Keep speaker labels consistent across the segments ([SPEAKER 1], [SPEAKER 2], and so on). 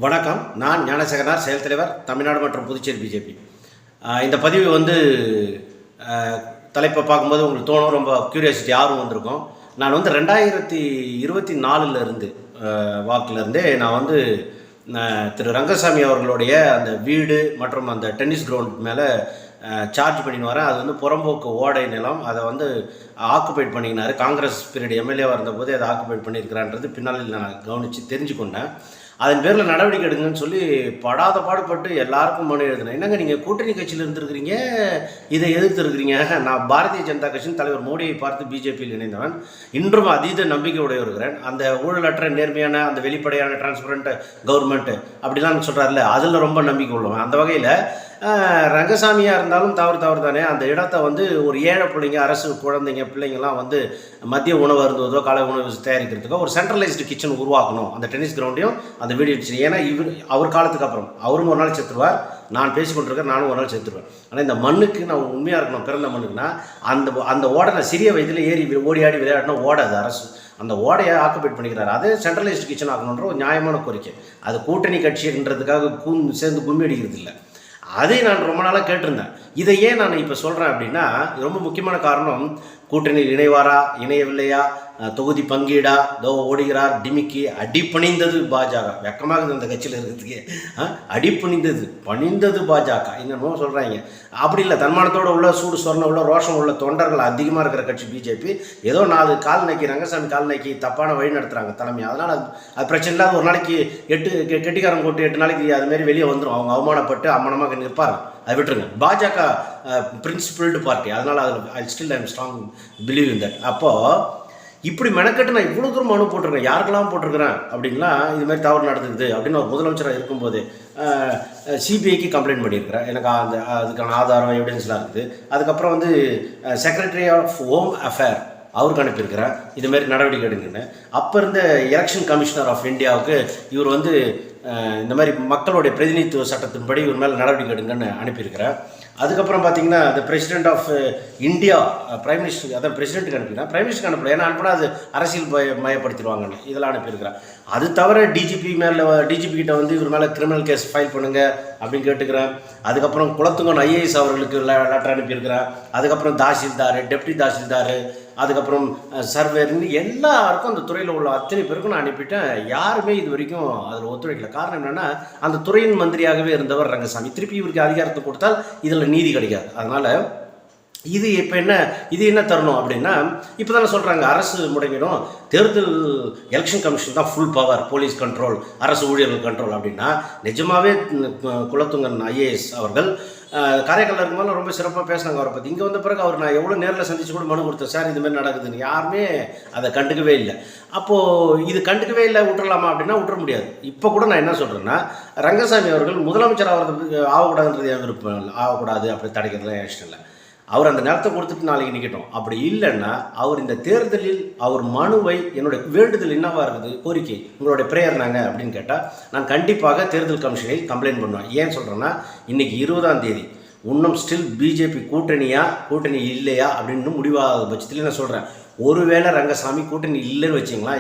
[SPEAKER 1] வணக்கம். நான் ஞானசேகரனார், செயல் தலைவர், தமிழ்நாடு மற்றும் புதுச்சேரி பிஜேபி. இந்த பதிவு வந்து தலைப்பை பார்க்கும்போது உங்களுக்கு தோணும், ரொம்ப க்யூரியாசிட்டி ஆர்வம் வந்திருக்கும். நான் வந்து 2024 வாக்கிலிருந்தே நான் வந்து திரு ரங்கசாமி அவர்களுடைய அந்த வீடு மற்றும் அந்த டென்னிஸ் கிரவுண்ட் மேலே சார்ஜ் பண்ணின்னு வரேன். அது வந்து புறம்போக்கு ஓடை நிலம். அதை வந்து ஆக்குபைட் பண்ணிக்கினார். காங்கிரஸ் பீரியட் எம்எல்ஏவாக இருந்தபோது அதை ஆக்குபைட் பண்ணியிருக்கிறான்றது பின்னால் நான் கவனித்து தெரிஞ்சுக்கொண்டேன். அதன் பேரில் நடவடிக்கை எடுங்கன்னு சொல்லி படாத பாடுபட்டு எல்லாருக்கும் மனு எழுதினேன். என்னங்க நீங்கள் கூட்டணி கட்சியில் இருந்திருக்கிறீங்க, இதை எதிர்த்துருக்கிறீங்க. நான் பாரதிய ஜனதா கட்சியின் தலைவர் மோடியை பார்த்து பிஜேபியில் இணைந்தவன். இன்றும் அதீத நம்பிக்கையுடைய இருக்கிறேன். அந்த ஊழலற்ற நேர்மையான அந்த வெளிப்படையான டிரான்ஸ்பரண்ட் கவர்மெண்ட் அப்படிலாம் சொல்கிறாருல்ல, அதில் ரொம்ப நம்பிக்கை உள்ளவன். அந்த வகையில் ரங்கசாமியாக இருந்தாலும் தவறு தானே. அந்த இடத்த வந்து ஒரு ஏழை பிள்ளைங்க, அரசு குழந்தைங்க, பிள்ளைங்கள்லாம் வந்து மதிய உணவு அருந்துவதோ காலை உணவு தயாரிக்கிறதுக்கோ ஒரு சென்ட்ரலைஸ்டு கிச்சன் உருவாக்கணும் அந்த டென்னிஸ் கிரவுண்டையும் அந்த வீடியோ. ஏன்னா அவர் காலத்துக்கு அப்புறம் அவரும் ஒரு நாள் செத்துருவார், நான் பேசிக்கொண்டிருக்கேன், நானும் ஒரு நாள் செத்துருவேன். ஆனால் இந்த மண்ணுக்கு நான் உண்மையாக இருக்கணும். பிறந்த மண்ணுக்குன்னா அந்த ஓடனை சிறிய வயதில் ஏறி ஓடி ஆடி விளையாடினா ஓடாது அரசு. அந்த ஓடையை ஆக்குபைட் பண்ணிக்கிறாரு. அதே சென்ட்ரலைஸ்டு கிச்சன் ஆகணுன்ற ஒரு நியாயமான கோரிக்கை. அது கூட்டணி கட்சின்றதுக்காக சேர்ந்து கும்மி அடிக்கிறது இல்லை. அதை நான் ரொம்ப நாளாக கேட்டிருந்தேன். இதை ஏன் நான் இப்போ சொல்கிறேன் அப்படின்னா, ரொம்ப முக்கியமான காரணம், கூட்டணியில் இணைவாரா இணையவில்லையா, தொகுதி பங்கீடா, தோ ஓடுகிறார் டிமிக்கி, அடிப்பணிந்தது பாஜக. வெக்கமாகுது அந்த கட்சியில் இருக்கிறதுக்கு. பணிந்தது பாஜக என்னமோ சொல்கிறாங்க. அப்படி இல்லை, தன்மானத்தோடு உள்ள சூடு சொர்ண உள்ள ரோஷம் உள்ள தொண்டர்கள் அதிகமாக இருக்கிற கட்சி பிஜேபி. ஏதோ 4 கால் நக்கி ரங்கசாமி கால் நக்கி தப்பான வழி நடத்துகிறாங்க தலைமை. அதனால் அது பிரச்சனை இல்லாத ஒரு நாளைக்கு 8 கெட்டிக்காரன் போட்டு 8 நாளைக்கு அதுமாரி வெளியே வந்துடும். அவங்க அவமானப்பட்டு அம்மனமாக நிற்பார். அதை விட்டுருங்க. பாஜக பிரின்சிபிள்டு பார்ட்டி, அதனால் அதில் I am strong believe in that. அப்போது இப்படி மெனக்கட்டு நான் இவ்வளோ தூரம் மனு போட்டிருக்கேன், யாருக்கெல்லாம் போட்டிருக்கிறேன் அப்படின்னா, இதுமாதிரி தவறு நடந்துக்குது அப்படின்னு ஒரு முதலமைச்சராக இருக்கும்போது சிபிஐக்கு கம்ப்ளைண்ட் பண்ணியிருக்கிறேன். எனக்கு அதுக்கான ஆதாரம் எவிடன்ஸ்லாம் இருக்குது. அதுக்கப்புறம் வந்து செக்ரட்டரி ஆஃப் ஹோம் அஃபேர் அவருக்கு அனுப்பியிருக்கிறேன், இதுமாரி நடவடிக்கை எடுங்கன்னு. அப்போ இருந்த எலெக்ஷன் கமிஷனர் ஆஃப் இந்தியாவுக்கு இவர் வந்து இந்த மாதிரி மக்களுடைய பிரதிநிதித்துவ சட்டத்தின்படி இவர் மேலே நடவடிக்கை எடுங்கன்னு அனுப்பியிருக்கிறேன். அதுக்கப்புறம் பார்த்தீங்கன்னா இந்த president of India prime minister, அதான் பிரசிடென்ட்டுக்கு அனுப்பிக்கிறேன், பிரைம் மினிஸ்டருக்கு அனுப்பல. ஏன்னா அனுப்பினா அது அரசியல் மயப்படுத்திடுவாங்கன்னு இதெல்லாம் அனுப்பியிருக்கிறேன். அது தவிர டிஜிபி கிட்ட வந்து இவர் மேலே கிரிமினல் கேஸ் ஃபைல் பண்ணுங்க அப்படின்னு கேட்டுக்கிறேன். அதுக்கப்புறம் குலத்துங்கன் ஐஏஎஸ் அவர்களுக்கு லெட்டர் அனுப்பியிருக்கிறேன். அதுக்கப்புறம் தாசில்தார், டெப்டி தாசில்தார், அதுக்கப்புறம் சர்வேர்னு எல்லாருக்கும் அந்த துறையில் உள்ள அத்தனை பேருக்கும் நான் அனுப்பிட்டேன். யாருமே இது வரைக்கும் அதில் ஒத்துழைக்கல. காரணம் என்னென்னா, அந்த துறையின் மந்திரியாகவே இருந்தவர் ரங்கசாமி. திருப்பி இவருக்கு அதிகாரத்தை கொடுத்தால் இதில் நீதி கிடைக்காது. அதனால் இது இப்போ இது என்ன தரணும் அப்படின்னா, இப்போ தானே சொல்கிறாங்க அரசு முடங்கிடும், தேர்தல் எலெக்ஷன் கமிஷன் தான் ஃபுல் பவர், போலீஸ் கண்ட்ரோல், அரசு ஊழியர்கள் கண்ட்ரோல் அப்படின்னா, நிஜமாகவே குலத்துங்கன் ஐஏஎஸ் அவர்கள் காரைக்காலில் இருக்கும்போது ரொம்ப சிறப்பாக பேசினாங்க அவரை பற்றி. இங்கே வந்த பிறகு அவர் நான் எவ்வளோ நேரில் சந்தித்து கூட மனு கொடுத்தேன், சார் இதுமாதிரி நடக்குதுன்னு. யாருமே அதை கண்டுக்கவே இல்லை. அப்போது இது கண்டுக்கவே இல்லை, விட்டுறலாமா அப்படின்னா விட்டுற முடியாது. இப்போ கூட நான் என்ன சொல்கிறேன்னா, ரங்கசாமி அவர்கள் முதலமைச்சர் ஆகக்கூடாதுன்றது என் விருப்பம் இல்லை. ஆகக்கூடாது அப்படி தடைக்கிறதுலாம் என் இஷ்டம் இல்லை. அவர் அந்த நேரத்தை கொடுத்துட்டு நாளைக்கு நிற்கட்டும். அப்படி இல்லைன்னா அவர் இந்த தேர்தலில் அவர் மனுவை, என்னுடைய வேண்டுதல் என்னவா இருக்குது, கோரிக்கை, உங்களுடைய ப்ரேயர் நாங்கள் அப்படின்னு கேட்டால், நான் கண்டிப்பாக தேர்தல் கமிஷனில் கம்ப்ளைண்ட் பண்ணுவேன். ஏன் சொல்கிறேன்னா, இன்றைக்கி 20ஆம் தேதி இன்னும் ஸ்டில் பிஜேபி கூட்டணி இல்லையா அப்படின்னு முடிவாத பட்சத்தில் நான் சொல்கிறேன், ஒருவேளை ரங்கசாமி கூட்டணி இல்லைன்னு வச்சிங்களா,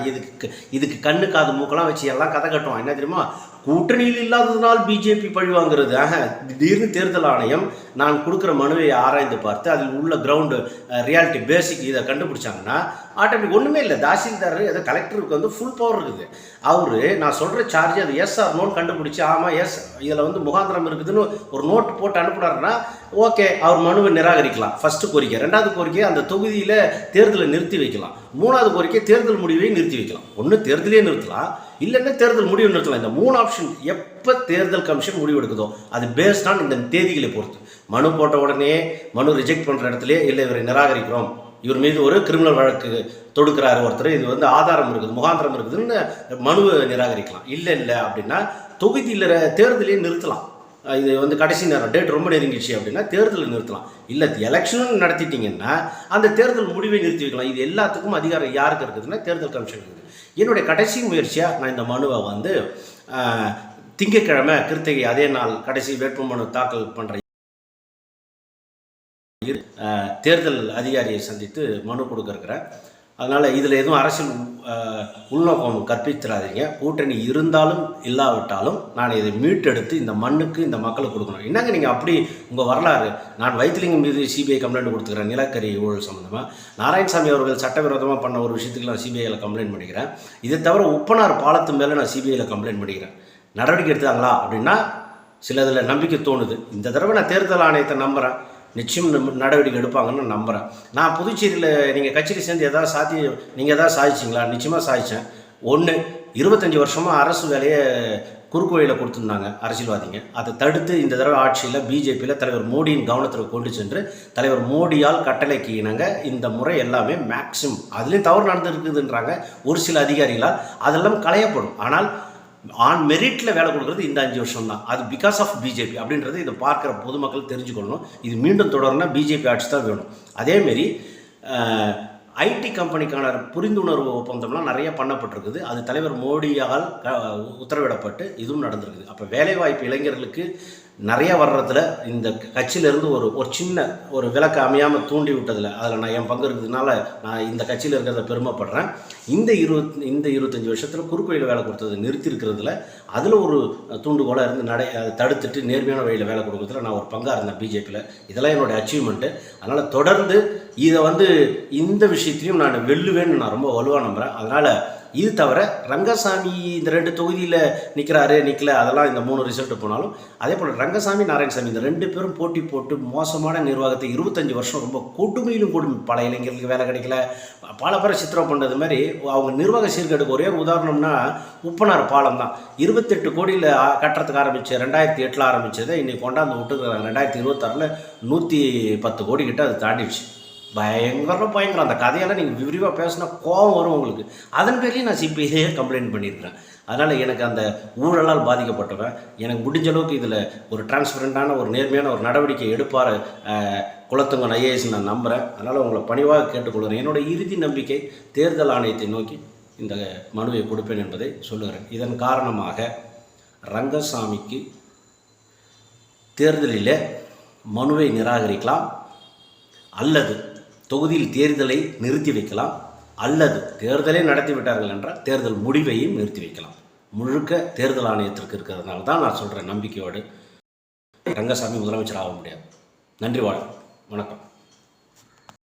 [SPEAKER 1] இதுக்கு கண்ணு காது மூக்கெல்லாம் வச்சு எல்லாம் கதை கட்டுவான். என்ன தெரியுமா, கூட்டணியில் இல்லாததுனால் பிஜேபி பழிவாங்கிறது. திடீர்னு தேர்தல் ஆணையம் நான் கொடுக்குற மனுவை ஆராய்ந்து பார்த்து அதில் உள்ள கிரவுண்டு ரியாலிட்டி பேசிக் இதை கண்டுபிடிச்சாங்கன்னா ஆட்டோமேட்டிக் ஒன்றுமே இல்லை. தாசில்தார் ஏதோ கலெக்டருக்கு வந்து ஃபுல் பவர் இருக்குது. அவர் நான் சொல்கிற சார்ஜ் அது எஸ் ஆர் நோன்னு கண்டுபிடிச்சி, ஆமாம் எஸ் இதில் வந்து முகாந்திரம் இருக்குதுன்னு ஒரு நோட்டு போட்டு அனுப்புனாருன்னா ஓகே, அவர் மனுவை நிராகரிக்கலாம். ஃபஸ்ட்டு கோரிக்கை. 2வது கோரிக்கை, அந்த தொகுதியில் தேர்தலை நிறுத்தி வைக்கலாம். 3வது கோரிக்கை, தேர்தல் முடிவை நிறுத்தி வைக்கலாம். ஒன்று தேர்தலே நிறுத்தலாம், இல்லைன்னா தேர்தல் முடிவு நிறுத்தலாம். இந்த 3 ஆப்ஷன் எப்போ தேர்தல் கமிஷன் முடிவு எடுக்குதோ அது பேஸ்ட் ஆன் இந்த தேதிகளை பொறுத்து. மனு போட்ட உடனே மனு ரிஜெக்ட் பண்ணுற இடத்துல இல்லை இவரை நிராகரிக்கிறோம், இவர் மீது ஒரு கிரிமினல் வழக்கு தொடுக்கிறாரு ஒருத்தர், இது வந்து ஆதாரம் இருக்குது, முகாந்திரம் இருக்குதுன்னு மனுவை நிராகரிக்கலாம். இல்லை அப்படின்னா தொகுதியில் தேர்தலையே நிறுத்தலாம். இது வந்து கடைசி நேரம், டேட் ரொம்ப நெருங்கிடுச்சு அப்படின்னா தேர்தலை நிறுத்தலாம். இல்லை எலெக்ஷனும் நடத்திட்டிங்கன்னா அந்த தேர்தல் முடிவை நிறுத்தி வைக்கலாம். இது எல்லாத்துக்கும் அதிகாரம் யாருக்கு இருக்குதுன்னா தேர்தல் கமிஷன் இருக்குது. என்னுடைய கடைசி முயற்சியாக நான் இந்த மனுவை வந்து திங்கட்கிழமை கிருத்திகை அதே நாள் கடைசி வேட்புமனு தாக்கல் பண்ணுற தேர்தல் அதிகாரியை சந்தித்து மனு கொடுக்க இருக்கிறேன். அதனால் இதில் எதுவும் அரசியல் உள்நோக்கம் கற்பித்திராதீங்க. கூட்டணி இருந்தாலும் இல்லாவிட்டாலும் நான் இதை மீட்டெடுத்து இந்த மண்ணுக்கு இந்த மக்களுக்கு கொடுக்கணும். என்னங்க நீங்கள் அப்படி உங்கள் வரலாறு? நான் வைத்திலிங்கம் மீது சிபிஐ கம்ப்ளைண்ட் கொடுத்துக்கிறேன் நிலக்கரி ஊழல் சம்மந்தமாக. நாராயணசாமி அவர்கள் சட்டவிரோதமாக பண்ண ஒரு விஷயத்துக்கு நான் சிபிஐயில் கம்ப்ளைண்ட் பண்ணிக்கிறேன். இதை தவிர உப்பனார் பாலத்து மேலே நான் சிபிஐயில் கம்ப்ளைண்ட் பண்ணிக்கிறேன். நடவடிக்கை எடுத்தாங்களா அப்படின்னா சிலதில் நம்பிக்கை தோணுது. இந்த தடவை நான் தேர்தல் ஆணையத்தை நம்புகிறேன், நிச்சயம் நடவடிக்கை எடுப்பாங்கன்னு நம்புகிறேன். நான் புதுச்சேரியில் நீங்கள் கட்சியில் சேர்ந்து நீங்கள் எதாவது சாதிச்சிங்களா? நிச்சயமாக சாதித்தேன். 25 வருஷமாக அரசு வேலையை குறுக்கு வழியில் கொடுத்துருந்தாங்க அரசியல்வாதிங்க. அதை தடுத்து இந்த தடவை ஆட்சியில் பிஜேபியில் தலைவர் மோடியின் கவனத்தில் கொண்டு சென்று தலைவர் மோடியால் கட்டளைக்கு இணங்க இந்த முறை எல்லாமே மேக்சிமம் அதுலேயும் தவறு நடந்துருக்குதுன்றாங்க ஒரு சில அதிகாரிகளால். அதெல்லாம் களையப்படும். ஆனால் ஆன் மெரிட்டில் வேலை கொடுக்குறது இந்த 5 வருஷம் தான். அது பிகாஸ் ஆஃப் பிஜேபி அப்படின்றது இதை பார்க்குற பொதுமக்கள் தெரிஞ்சுக்கொள்ளணும். இது மீண்டும் தொடரணும்னா பிஜேபி ஆட்சி தான் வேணும். அதேமாரி ஐடி கம்பெனிக்கான புரிந்துணர்வு ஒப்பந்தம்லாம் நிறைய பண்ணப்பட்டிருக்குது. அது தலைவர் மோடியால் உத்தரவிடப்பட்டு இதுவும் நடந்திருக்குது. அப்போ வேலைவாய்ப்பு இளைஞர்களுக்கு நிறைய வர்றதுல இந்த கட்சியிலேருந்து ஒரு சின்ன ஒரு விளக்கு அமையாமல் தூண்டி விட்டதில் அதில் நான் என் பங்கு இருக்கிறதுனால நான் இந்த கட்சியில் இருக்கிறத பெருமைப்படுறேன். இந்த 25 வருஷத்தில் குறுக்கு வழியில் வேலை கொடுத்தது நிறுத்தியிருக்கிறதுல அதில் ஒரு தூண்டுகோலாக இருந்து அதை தடுத்துட்டு நேர்மையான வழியில் வேலை கொடுக்குறதுல நான் ஒரு பங்காக இருந்தேன் பிஜேபியில். இதெல்லாம் என்னுடைய அச்சீவ்மெண்ட்டு. அதனால் தொடர்ந்து இதை இந்த விஷயத்துலையும் நான் வெல்லுவேன்னு நான் ரொம்ப வலுவாக நம்புகிறேன். அதனால் இது தவிர ரங்கசாமி இந்த 2 தொகுதியில் நிற்கல அதெல்லாம் இந்த 3 ரிசல்ட்டு போனாலும் அதே போல் ரங்கசாமி நாராயணசாமி இந்த 2 பேரும் போட்டி போட்டு மோசமான நிர்வாகத்தை 25 வருஷம் ரொம்ப கொடுமையிலும் கொடுமை. பல இளைஞர்களுக்கு வேலை கிடைக்கல, பல பேரை சித்திரம் பண்ணுறது மாதிரி அவங்க நிர்வாக சீர்கேடுக்கு ஒரே உதாரணம்னா உப்பனார் பாலம் தான். 28 கோடியில் கட்டுறதுக்கு ஆரம்பித்து 2008 ஆரம்பித்ததை இன்றைக்கி கொண்டாந்து விட்டுருக்காங்க. 2026 110 கோடி கிட்ட அது தாண்டிடுச்சு. பயங்கரம். அந்த கதையெல்லாம் நீங்கள் விரிவாக பேசினா கோபம் வரும் உங்களுக்கு. அதன் பேர்லேயும் நான் சிபிஐயே கம்ப்ளைண்ட் பண்ணியிருக்கிறேன். அதனால் எனக்கு அந்த ஊழலால் பாதிக்கப்பட்டவன் எனக்கு முடிஞ்ச அளவுக்கு இதில் ஒரு டிரான்ஸ்பரண்டான ஒரு நேர்மையான ஒரு நடவடிக்கை எடுப்பார் குலத்துங்கன் ஐஏஎஸ் நான் நம்புகிறேன். அதனால் உங்களை பணிவாக கேட்டுக்கொள்கிறேன். என்னோடய இறுதி நம்பிக்கை தேர்தல் ஆணையத்தை நோக்கி இந்த மனுவை கொடுப்பேன் என்பதை சொல்லுகிறேன். இதன் காரணமாக ரங்கசாமிக்கு தேர்தலில் மனுவை நிராகரிக்கலாம், அல்லது தொகுதியில் தேர்தலை நிறுத்தி வைக்கலாம், அல்லது தேர்தலை நடத்தி விட்டார்கள் என்றால் தேர்தல் முடிவையும் நிறுத்தி வைக்கலாம். முழுக்க தேர்தல் ஆணையத்திற்கு இருக்கிறதுனால தான் நான் சொல்கிறேன் நம்பிக்கையோடு ரங்கசாமி முதலமைச்சர் ஆக முடியாது. நன்றி, வணக்கம்.